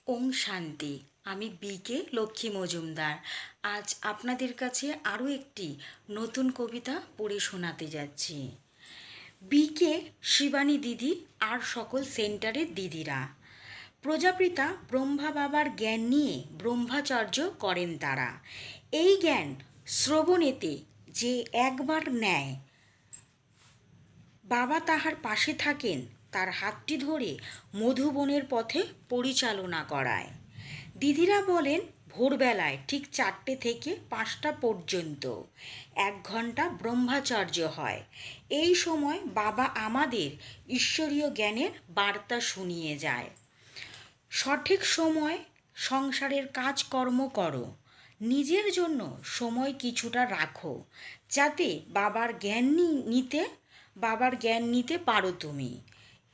ওম শান্তি। আমি বিকে লক্ষ্মী মজুমদার আজ আপনাদের কাছে আরও একটি নতুন কবিতা পড়ে শোনাতে যাচ্ছি। বিকে শিবানী দিদি আর সকল সেন্টারের দিদিরা, প্রজাপিতা ব্রহ্মা বাবার জ্ঞান নিয়ে ব্রহ্মচর্য করেন তারা। এই জ্ঞান শ্রবণেতে যে একবার নেয়, বাবা তাহার পাশে থাকেন, তার হাতটি ধরে মধুবনের পথে পরিচালনা করায়। দিদিরা বলেন ভোরবেলায় ঠিক 4টে থেকে 5টা পর্যন্ত 1 ঘন্টা ব্রহ্মচর্য হয়। এই সময় বাবা আমাদের ঈশ্বরীয় জ্ঞানের বার্তা শুনিয়ে যায়। সঠিক সময় সংসারের কাজকর্ম করো, নিজের জন্য সময় কিছুটা রাখো, যাতে বাবার জ্ঞান নিতে পারো তুমি।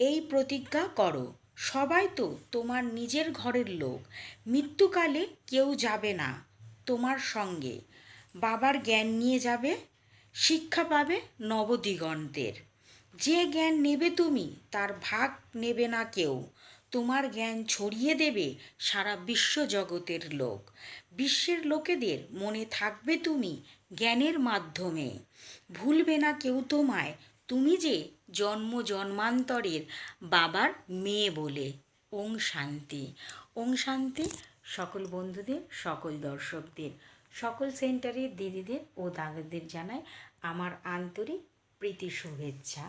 এই প্রতিজ্ঞা করো, সবাই তো তোমার নিজের ঘরের লোক, মৃত্যুকালে কেউ যাবে না তোমার সঙ্গে, বাবার জ্ঞান নিয়ে যাবে, শিক্ষা পাবে নবদিগন্তের। যে জ্ঞান নেবে তুমি তার ভাগ নেবে না কেউ, তোমার জ্ঞান ছড়িয়ে দেবে সারা বিশ্ব জগতের লোক। বিশ্বের লোকেদের মনে থাকবে তুমি জ্ঞানের মাধ্যমে, ভুলবে না কেউ তোমায়, তুমি যে জন্ম জন্মান্তরের বাবার মেয়ে বলে। ওং শান্তি। ওং শান্তি সকল বন্ধুদের, সকল দর্শকদের, সকল সেন্টারের দিদিদের ও দাদাদের জানাই আমার আন্তরিক প্রীতি শুভেচ্ছা।